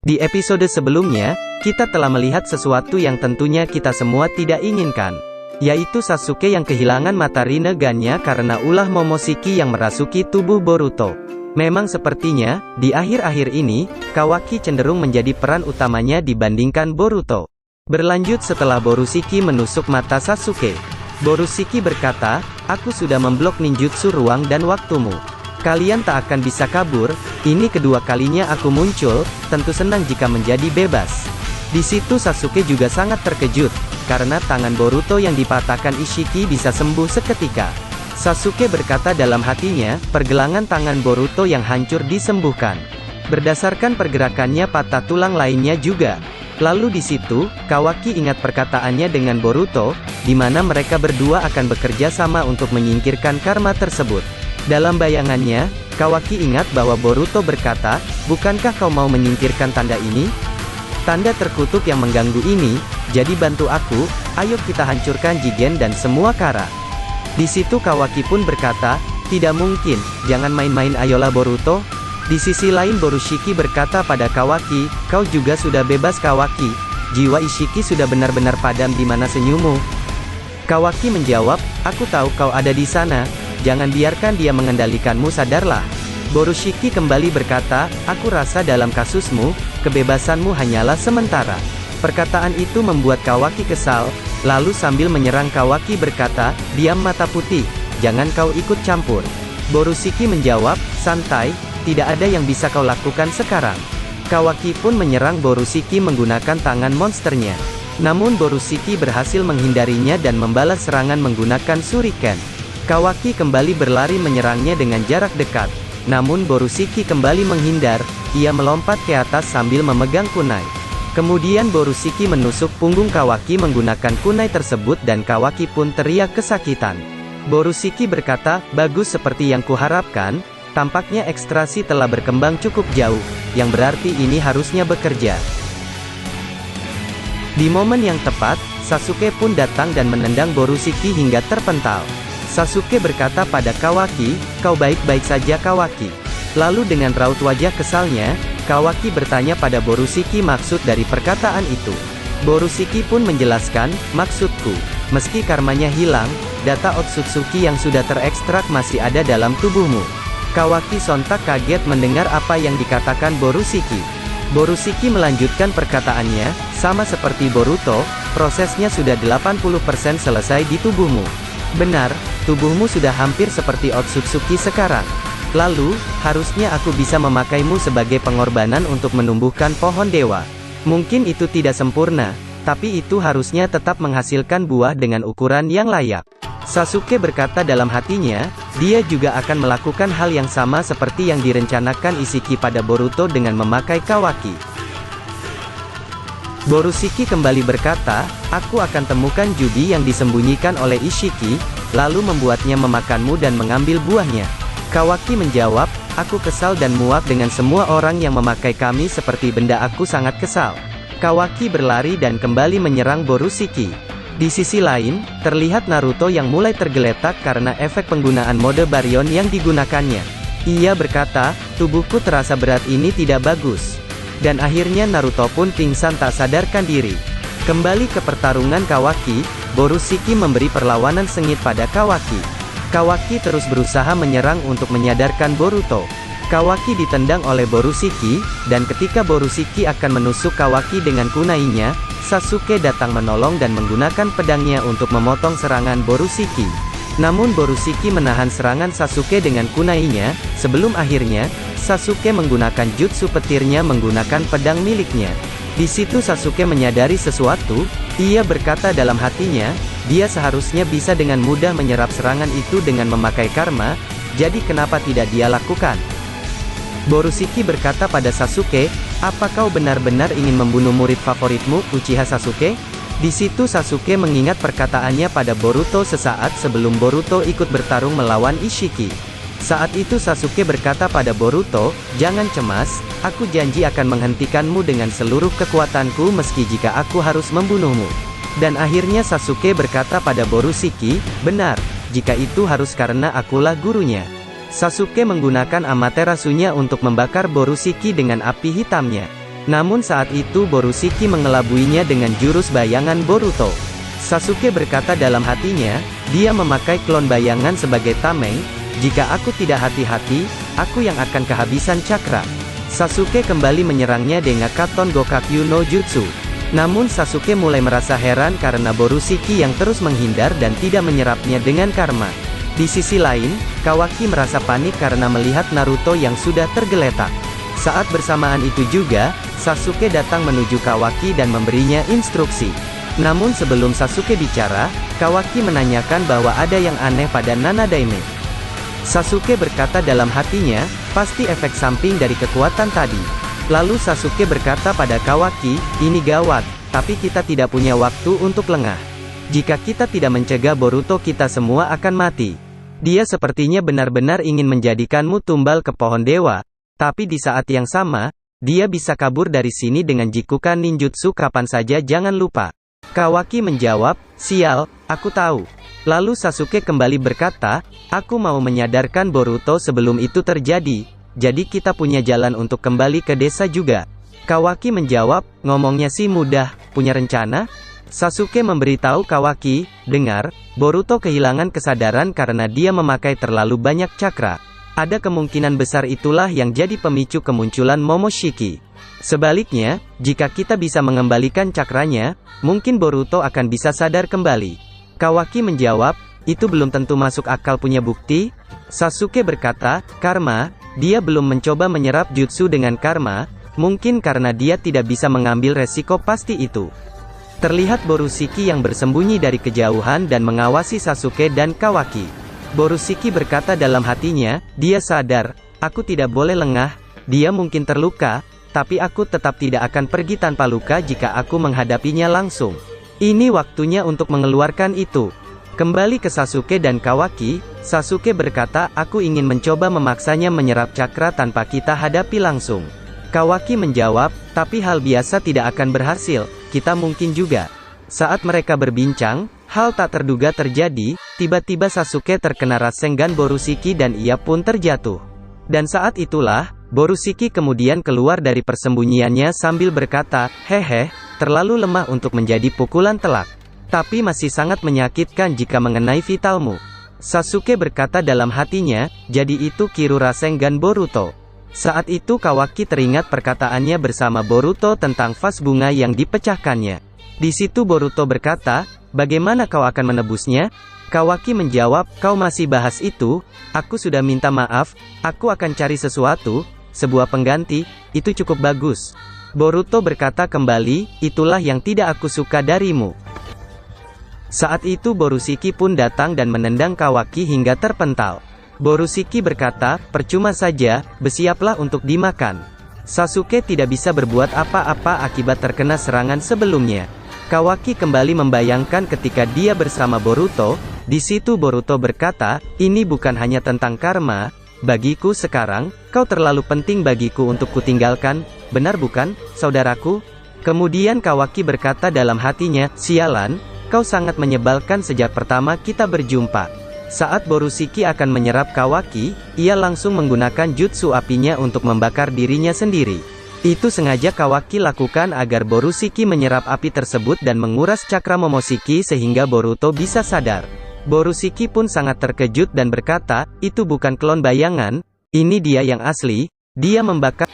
Di episode sebelumnya, kita telah melihat sesuatu yang tentunya kita semua tidak inginkan, yaitu Sasuke yang kehilangan mata Rinnegan-nya karena ulah Momoshiki yang merasuki tubuh Boruto. Memang sepertinya, di akhir-akhir ini, Kawaki cenderung menjadi peran utamanya dibandingkan Boruto. Berlanjut setelah Borushiki menusuk mata Sasuke. Borushiki berkata, "Aku sudah memblok ninjutsu ruang dan waktumu. Kalian tak akan bisa kabur, ini kedua kalinya aku muncul, tentu senang jika menjadi bebas." Di situ Sasuke juga sangat terkejut, karena tangan Boruto yang dipatahkan Ishiki bisa sembuh seketika. Sasuke berkata dalam hatinya, pergelangan tangan Boruto yang hancur disembuhkan. Berdasarkan pergerakannya patah tulang lainnya juga. Lalu di situ, Kawaki ingat perkataannya dengan Boruto, di mana mereka berdua akan bekerja sama untuk menyingkirkan karma tersebut. Dalam bayangannya, Kawaki ingat bahwa Boruto berkata, "Bukankah kau mau menyingkirkan tanda ini? Tanda terkutuk yang mengganggu ini, jadi bantu aku, ayo kita hancurkan Jigen dan semua kara." Di situ Kawaki pun berkata, "Tidak mungkin, jangan main-main ayolah Boruto." Di sisi lain Borushiki berkata pada Kawaki, "Kau juga sudah bebas Kawaki, jiwa Ishiki sudah benar-benar padam di mana senyummu." Kawaki menjawab, "Aku tahu kau ada di sana. Jangan biarkan dia mengendalikanmu, sadarlah." Borushiki kembali berkata, "Aku rasa dalam kasusmu, kebebasanmu hanyalah sementara." Perkataan itu membuat Kawaki kesal, lalu sambil menyerang Kawaki berkata, "Diam mata putih, jangan kau ikut campur." Borushiki menjawab, "Santai, tidak ada yang bisa kau lakukan sekarang." Kawaki pun menyerang Borushiki menggunakan tangan monsternya. Namun Borushiki berhasil menghindarinya dan membalas serangan menggunakan shuriken. Kawaki kembali berlari menyerangnya dengan jarak dekat. Namun Borushiki kembali menghindar, ia melompat ke atas sambil memegang kunai. Kemudian Borushiki menusuk punggung Kawaki menggunakan kunai tersebut dan Kawaki pun teriak kesakitan. Borushiki berkata, "Bagus seperti yang kuharapkan, tampaknya ekstrasi telah berkembang cukup jauh, yang berarti ini harusnya bekerja." Di momen yang tepat, Sasuke pun datang dan menendang Borushiki hingga terpental. Sasuke berkata pada Kawaki, "Kau baik-baik saja Kawaki?" Lalu dengan raut wajah kesalnya, Kawaki bertanya pada Borushiki maksud dari perkataan itu. Borushiki pun menjelaskan, "Maksudku, meski karmanya hilang, data Otsutsuki yang sudah terekstrak masih ada dalam tubuhmu." Kawaki sontak kaget mendengar apa yang dikatakan Borushiki. Borushiki melanjutkan perkataannya, "Sama seperti Boruto, prosesnya sudah 80% selesai di tubuhmu. Benar, tubuhmu sudah hampir seperti Otsutsuki sekarang. Lalu, harusnya aku bisa memakaimu sebagai pengorbanan untuk menumbuhkan pohon dewa. Mungkin itu tidak sempurna, tapi itu harusnya tetap menghasilkan buah dengan ukuran yang layak." Sasuke berkata dalam hatinya, dia juga akan melakukan hal yang sama seperti yang direncanakan Ishiki pada Boruto dengan memakai Kawaki. Borushiki kembali berkata, "Aku akan temukan judi yang disembunyikan oleh Ishiki, lalu membuatnya memakanmu dan mengambil buahnya." Kawaki menjawab, "Aku kesal dan muak dengan semua orang yang memakai kami seperti benda. Aku sangat kesal." Kawaki berlari dan kembali menyerang Borushiki. Di sisi lain, terlihat Naruto yang mulai tergeletak karena efek penggunaan mode Baryon yang digunakannya. Ia berkata, "Tubuhku terasa berat, ini tidak bagus." Dan akhirnya Naruto pun pingsan tak sadarkan diri. Kembali ke pertarungan Kawaki, Borushiki memberi perlawanan sengit pada Kawaki. Kawaki terus berusaha menyerang untuk menyadarkan Boruto. Kawaki ditendang oleh Borushiki, dan ketika Borushiki akan menusuk Kawaki dengan kunainya, Sasuke datang menolong dan menggunakan pedangnya untuk memotong serangan Borushiki. Namun Borushiki menahan serangan Sasuke dengan kunainya, sebelum akhirnya, Sasuke menggunakan jutsu petirnya menggunakan pedang miliknya. Di situ Sasuke menyadari sesuatu, ia berkata dalam hatinya, dia seharusnya bisa dengan mudah menyerap serangan itu dengan memakai karma, jadi kenapa tidak dia lakukan? Borushiki berkata pada Sasuke, "Apa kau benar-benar ingin membunuh murid favoritmu, Uchiha Sasuke?" Di situ Sasuke mengingat perkataannya pada Boruto sesaat sebelum Boruto ikut bertarung melawan Ishiki. Saat itu Sasuke berkata pada Boruto, "Jangan cemas, aku janji akan menghentikanmu dengan seluruh kekuatanku meski jika aku harus membunuhmu." Dan akhirnya Sasuke berkata pada Borushiki, "Benar, jika itu harus karena akulah gurunya." Sasuke menggunakan Amaterasunya untuk membakar Borushiki dengan api hitamnya. Namun saat itu Borushiki mengelabuinya dengan jurus bayangan Boruto. Sasuke berkata dalam hatinya, dia memakai klon bayangan sebagai tameng, jika aku tidak hati-hati, aku yang akan kehabisan cakra. Sasuke kembali menyerangnya dengan Katon Gokakyu no Jutsu. Namun Sasuke mulai merasa heran karena Borushiki yang terus menghindar dan tidak menyerapnya dengan karma. Di sisi lain, Kawaki merasa panik karena melihat Naruto yang sudah tergeletak. Saat bersamaan itu juga, Sasuke datang menuju Kawaki dan memberinya instruksi. Namun sebelum Sasuke bicara, Kawaki menanyakan bahwa ada yang aneh pada Nanadaime. Sasuke berkata dalam hatinya, pasti efek samping dari kekuatan tadi. Lalu Sasuke berkata pada Kawaki, ini gawat, tapi kita tidak punya waktu untuk lengah. Jika kita tidak mencegah Boruto kita semua akan mati. Dia sepertinya benar-benar ingin menjadikanmu tumbal ke pohon dewa, tapi di saat yang sama, dia bisa kabur dari sini dengan jikukan ninjutsu kapan saja jangan lupa. Kawaki menjawab, sial, aku tahu. Lalu Sasuke kembali berkata, aku mau menyadarkan Boruto sebelum itu terjadi, jadi kita punya jalan untuk kembali ke desa juga. Kawaki menjawab, ngomongnya sih mudah, punya rencana? Sasuke memberitahu Kawaki, dengar, Boruto kehilangan kesadaran karena dia memakai terlalu banyak cakra. Ada kemungkinan besar itulah yang jadi pemicu kemunculan Momoshiki. Sebaliknya, jika kita bisa mengembalikan cakranya, mungkin Boruto akan bisa sadar kembali. Kawaki menjawab, itu belum tentu masuk akal punya bukti. Sasuke berkata, karma, dia belum mencoba menyerap jutsu dengan karma, mungkin karena dia tidak bisa mengambil resiko pasti itu. Terlihat Borushiki yang bersembunyi dari kejauhan dan mengawasi Sasuke dan Kawaki. Borushiki berkata dalam hatinya, dia sadar, aku tidak boleh lengah, dia mungkin terluka, tapi aku tetap tidak akan pergi tanpa luka jika aku menghadapinya langsung. Ini waktunya untuk mengeluarkan itu. Kembali ke Sasuke dan Kawaki, Sasuke berkata, aku ingin mencoba memaksanya menyerap cakra tanpa kita hadapi langsung. Kawaki menjawab, tapi hal biasa tidak akan berhasil, kita mungkin juga. Saat mereka berbincang, hal tak terduga terjadi, tiba-tiba Sasuke terkena Rasengan Borushiki dan ia pun terjatuh. Dan saat itulah, Borushiki kemudian keluar dari persembunyiannya sambil berkata, hehe, terlalu lemah untuk menjadi pukulan telak. Tapi masih sangat menyakitkan jika mengenai vitalmu. Sasuke berkata dalam hatinya, jadi itu Kiru Rasengan Boruto. Saat itu Kawaki teringat perkataannya bersama Boruto tentang vas bunga yang dipecahkannya. Di situ Boruto berkata, bagaimana kau akan menebusnya? Kawaki menjawab, kau masih bahas itu, aku sudah minta maaf, aku akan cari sesuatu, sebuah pengganti, itu cukup bagus. Boruto berkata kembali, itulah yang tidak aku suka darimu. Saat itu Borushiki pun datang dan menendang Kawaki hingga terpental. Borushiki berkata, percuma saja, bersiaplah untuk dimakan. Sasuke tidak bisa berbuat apa-apa akibat terkena serangan sebelumnya. Kawaki kembali membayangkan ketika dia bersama Boruto, di situ Boruto berkata, ini bukan hanya tentang karma, bagiku sekarang, kau terlalu penting bagiku untuk kutinggalkan, benar bukan, saudaraku? Kemudian Kawaki berkata dalam hatinya, sialan, kau sangat menyebalkan sejak pertama kita berjumpa. Saat Borushiki akan menyerap Kawaki, ia langsung menggunakan jutsu apinya untuk membakar dirinya sendiri. Itu sengaja Kawaki lakukan agar Borushiki menyerap api tersebut dan menguras cakra Momoshiki sehingga Boruto bisa sadar. Borushiki pun sangat terkejut dan berkata, itu bukan klon bayangan, ini dia yang asli, dia membakar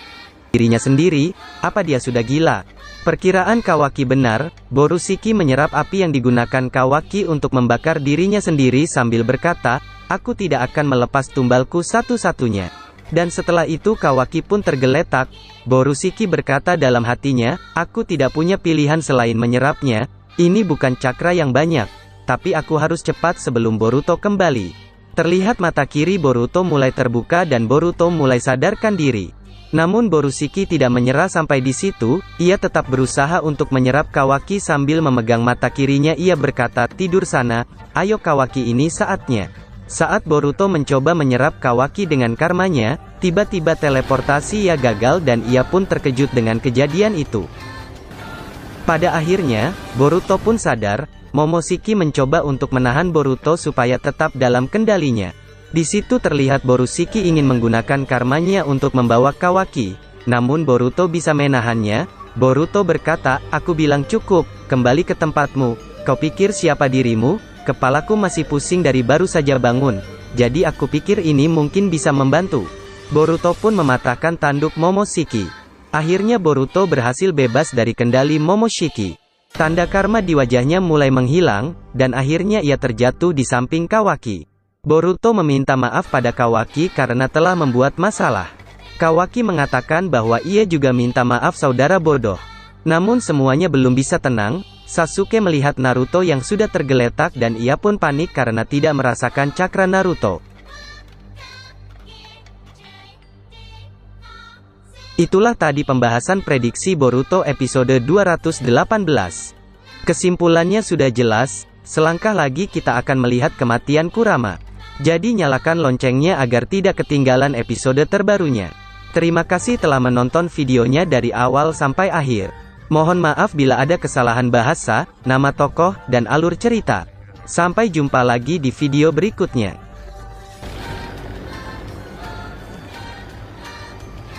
dirinya sendiri, apa dia sudah gila? Perkiraan Kawaki benar, Borushiki menyerap api yang digunakan Kawaki untuk membakar dirinya sendiri sambil berkata, aku tidak akan melepas tumbalku satu-satunya. Dan setelah itu Kawaki pun tergeletak. Borushiki berkata dalam hatinya, aku tidak punya pilihan selain menyerapnya, ini bukan cakra yang banyak, tapi aku harus cepat sebelum Boruto kembali. Terlihat mata kiri Boruto mulai terbuka dan Boruto mulai sadarkan diri. Namun Borushiki tidak menyerah sampai di situ, ia tetap berusaha untuk menyerap Kawaki sambil memegang mata kirinya ia berkata tidur sana, ayo Kawaki ini saatnya. Saat Boruto mencoba menyerap Kawaki dengan karmanya, tiba-tiba teleportasi ia gagal dan ia pun terkejut dengan kejadian itu. Pada akhirnya, Boruto pun sadar, Momoshiki mencoba untuk menahan Boruto supaya tetap dalam kendalinya. Di situ terlihat Borushiki ingin menggunakan karmanya untuk membawa Kawaki. namun Boruto bisa menahannya. Boruto berkata, "Aku bilang cukup, kembali ke tempatmu. Kau pikir siapa dirimu? Kepalaku masih pusing dari baru saja bangun. Jadi aku pikir ini mungkin bisa membantu." Boruto pun mematahkan tanduk Momoshiki. Akhirnya Boruto berhasil bebas dari kendali Momoshiki. Tanda karma di wajahnya mulai menghilang, dan akhirnya ia terjatuh di samping Kawaki. Boruto meminta maaf pada Kawaki karena telah membuat masalah. Kawaki mengatakan bahwa ia juga minta maaf saudara bodoh. Namun semuanya belum bisa tenang. Sasuke melihat Naruto yang sudah tergeletak dan ia pun panik karena tidak merasakan cakra Naruto. Itulah tadi pembahasan prediksi Boruto episode 218. Kesimpulannya sudah jelas, selangkah lagi kita akan melihat kematian Kurama. Jadi nyalakan loncengnya agar tidak ketinggalan episode terbarunya. Terima kasih telah menonton videonya dari awal sampai akhir. Mohon maaf bila ada kesalahan bahasa, nama tokoh, dan alur cerita. Sampai jumpa lagi di video berikutnya.